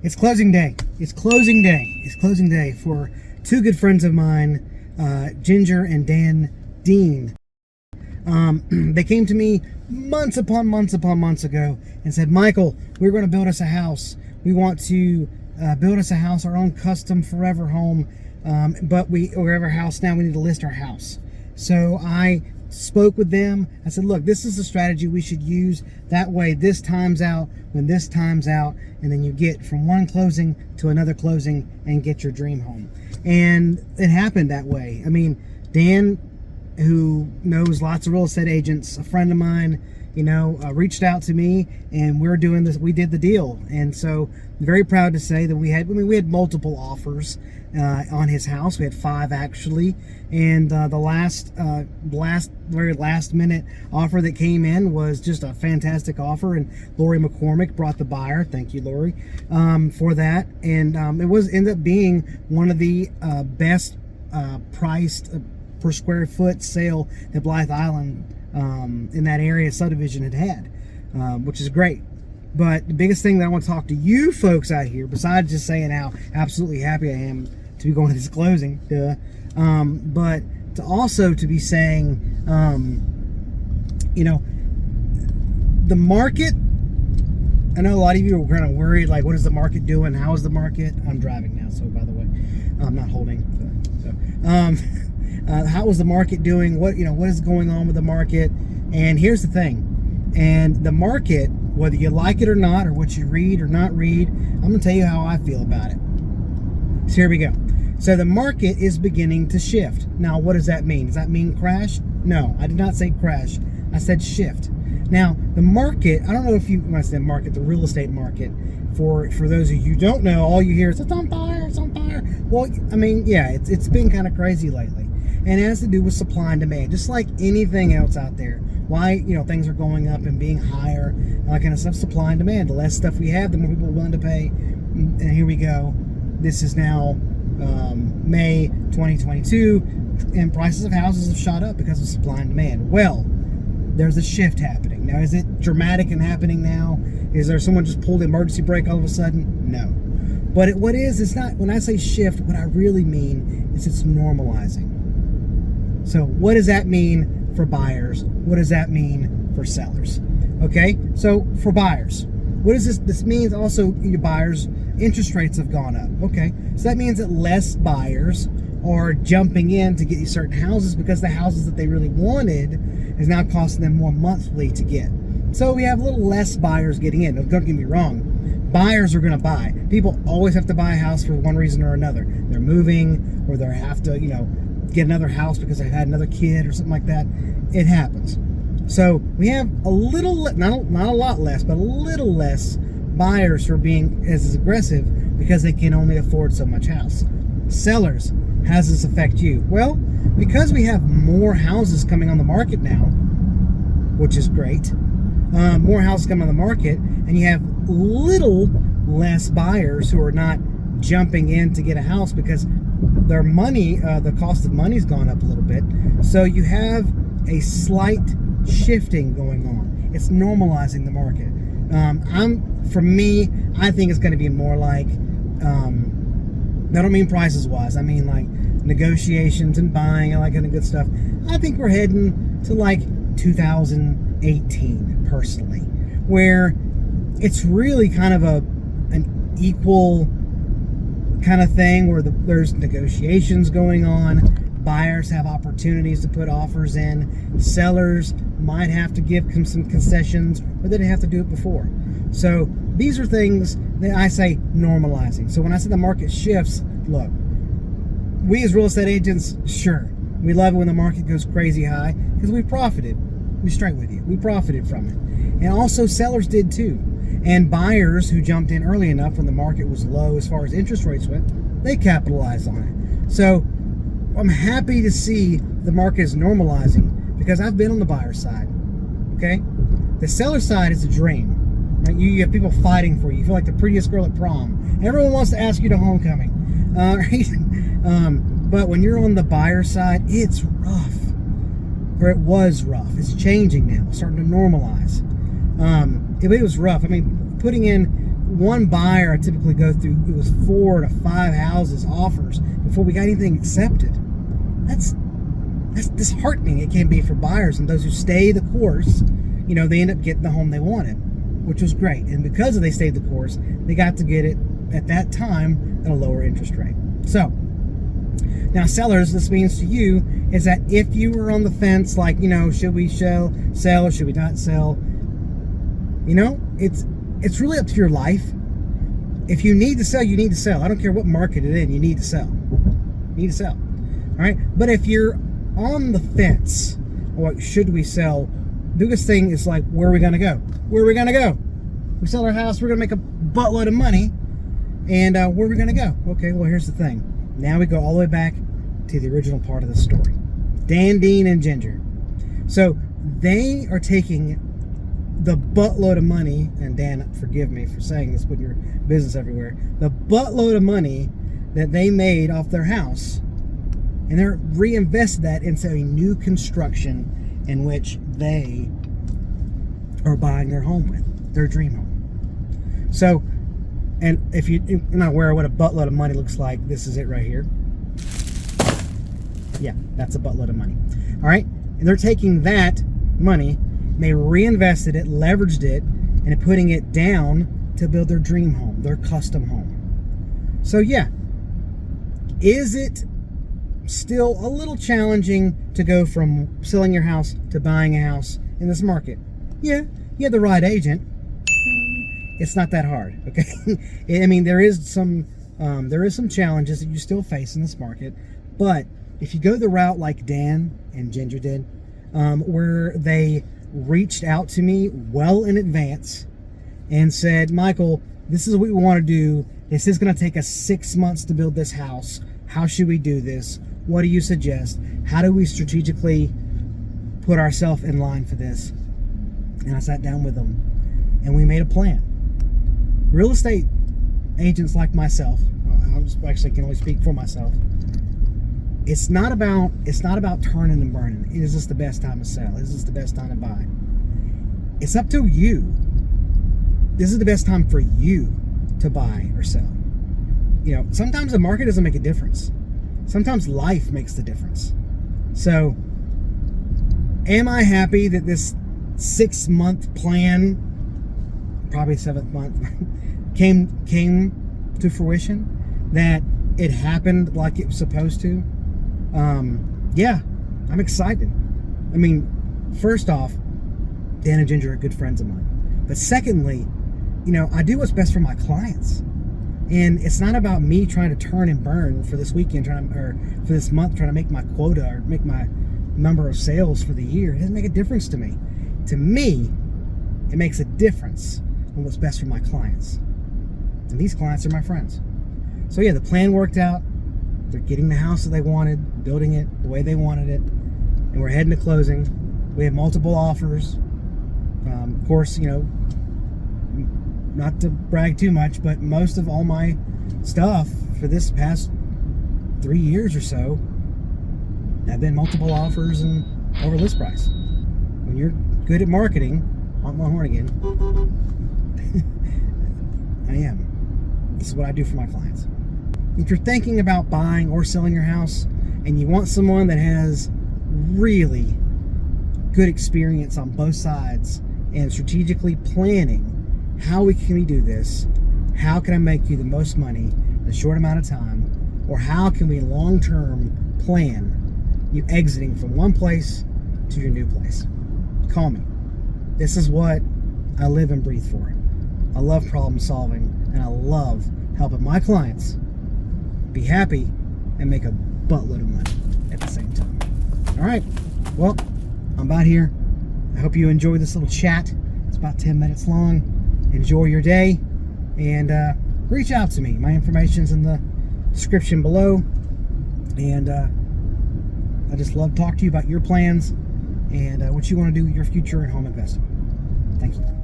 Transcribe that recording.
It's closing day. It's closing day. It's closing day for two good friends of mine, Ginger and Dan Dean. They came to me months upon months ago and said, Michael, we're going to build us a house. We want to build us a house, our own custom forever home. But we have our house now. We need to list our house. So I spoke with them. I said, look, this is the strategy we should use. That way this times out when this times out, and then you get from one closing to another closing and get your dream home. And it happened that way. I mean, Dan, who knows lots of real estate agents, a friend of mine, reached out to me, and we're doing this. We did the deal. And so I'm very proud to say that we had multiple offers on his house. We had 5 actually, and the very last minute offer that came in was just a fantastic offer, and Lori McCormick brought the buyer. Thank you, Lori, for that. And it ended up being one of the best priced per square foot sale that Blythe Island in that area subdivision had, which is great. But the biggest thing that I want to talk to you folks out here, besides just saying how absolutely happy I am to be going to this closing, but to also to be saying, the market, I know a lot of you are kind of worried, like, what is the market doing? How is the market? I'm driving now, so by the way, I'm not holding. How is the market doing? What is going on with the market? And here's the thing. And the market, whether you like it or not, or what you read or not read, I'm going to tell you how I feel about it. So here we go. So the market is beginning to shift. Now, what does that mean? Does that mean crash? No, I did not say crash. I said shift. Now, the market, I don't know if when I say market, the real estate market, for those of you who don't know, all you hear is, it's on fire, it's on fire. Well, I mean, yeah, it's been kind of crazy lately. And it has to do with supply and demand, just like anything else out there. Why, things are going up and being higher, and that kind of stuff. Supply and demand. The less stuff we have, the more people are willing to pay. And here we go. This is now May 2022, and prices of houses have shot up because of supply and demand. Well, there's a shift happening. Now, is it dramatic and happening now? Is there someone just pulled the emergency brake all of a sudden? No. But it's not, when I say shift, what I really mean is it's normalizing. So what does that mean for buyers? What does that mean for sellers? Okay, so for buyers, what is this? This means also your buyers' interest rates have gone up. Okay, so that means that less buyers are jumping in to get these certain houses because the houses that they really wanted is now costing them more monthly to get. So we have a little less buyers getting in. Don't get me wrong. Buyers are going to buy. People always have to buy a house for one reason or another. They're moving, or they have to, get another house because they had another kid or something like that. It happens. So we have a little, not a lot less, but a little less buyers who are being as aggressive because they can only afford so much house. Sellers, how does this affect you? Well, because we have more houses coming on the market now, which is great, more houses coming on the market, and you have little less buyers who are not jumping in to get a house because their money, the cost of money's gone up a little bit. So you have a slight shifting going on. It's normalizing the market. For me, I think it's going to be more like, I don't mean prices wise. I mean like negotiations and buying and all that kind of good stuff. I think we're heading to like 2018 personally, where it's really kind of an equal kind of thing where there's negotiations going on. Buyers have opportunities to put offers in. Sellers might have to give some concessions, or they didn't have to do it before. So these are things that I say normalizing. So when I say the market shifts, look, we as real estate agents, sure, we love it when the market goes crazy high because we profited. We straight with you. We profited from it. And also sellers did too. And buyers who jumped in early enough when the market was low as far as interest rates went, they capitalized on it. So I'm happy to see the market is normalizing because I've been on the buyer side. Okay? The seller side is a dream. Right? You have people fighting for you. You feel like the prettiest girl at prom. Everyone wants to ask you to homecoming. Right? But when you're on the buyer side, it's rough. Or it was rough. It's changing now. It's starting to normalize. It was rough. I mean, putting in one buyer I typically go through, it was 4 to 5 houses offers before we got anything accepted. That's disheartening. It can be for buyers, and those who stay the course, you know, they end up getting the home they wanted, which was great. And because they stayed the course, they got to get it at that time at a lower interest rate. So now, sellers, this means to you is that if you were on the fence, like, you know, should we sell or should we not sell? You know, it's really up to your life. If you need to sell, you need to sell. I don't care what market it's in, you need to sell. You need to sell. All right. But if you're on the fence, or should we sell? Biggest thing is like, where are we going to go? Where are we going to go? We sell our house, we're going to make a buttload of money, and where are we going to go? Okay, well, here's the thing. Now we go all the way back to the original part of the story. Dan, Dean, and Ginger. So they are taking the buttload of money, and Dan, forgive me for saying this, put your business everywhere, the buttload of money that they made off their house, and they're reinvested that into a new construction in which they are buying their home with, their dream home. So, and if you're not aware of what a buttload of money looks like, this is it right here. Yeah, that's a buttload of money. All right, and they're taking that money, and they reinvested it, leveraged it, and putting it down to build their dream home, their custom home. So yeah, is it still a little challenging to go from selling your house to buying a house in this market? Yeah, you have the right agent. It's not that hard, okay? I mean, there is some challenges that you still face in this market, but if you go the route like Dan and Ginger did, where they reached out to me well in advance and said, Michael, this is what we want to do. This is going to take us 6 months to build this house. How should we do this? What do you suggest? How do we strategically put ourselves in line for this? And I sat down with them and we made a plan. Real estate agents like myself, I actually can only speak for myself. It's not about turning and burning. Is this the best time to sell? Is this the best time to buy? It's up to you. This is the best time for you to buy or sell. You know, sometimes the market doesn't make a difference. Sometimes life makes the difference. So, am I happy that this 6-month plan, probably 7th month, came to fruition? That it happened like it was supposed to? Yeah, I'm excited. I mean, first off, Dan and Ginger are good friends of mine. But secondly, you know, I do what's best for my clients. And it's not about me trying to turn and burn for this weekend, or for this month, trying to make my quota or make my number of sales for the year. It doesn't make a difference to me. To me, it makes a difference on what's best for my clients. And these clients are my friends. So yeah, the plan worked out. They're getting the house that they wanted, building it the way they wanted it, and we're heading to closing. We have multiple offers. Of course, you know, not to brag too much, but most of all my stuff for this past 3 years or so have been multiple offers and over list price. When you're good at marketing, honk my horn again, I am. This is what I do for my clients. If you're thinking about buying or selling your house and you want someone that has really good experience on both sides and strategically planning, how can we do this? How can I make you the most money in a short amount of time? Or how can we long-term plan you exiting from one place to your new place? Call me. This is what I live and breathe for. I love problem solving, and I love helping my clients be happy and make a buttload of money at the same time. All right, well, I'm about here. I hope you enjoyed this little chat. It's about 10 minutes long. Enjoy your day, and reach out to me. My information's in the description below, and I just love to talk to you about your plans and what you want to do with your future in home investing. Thank you.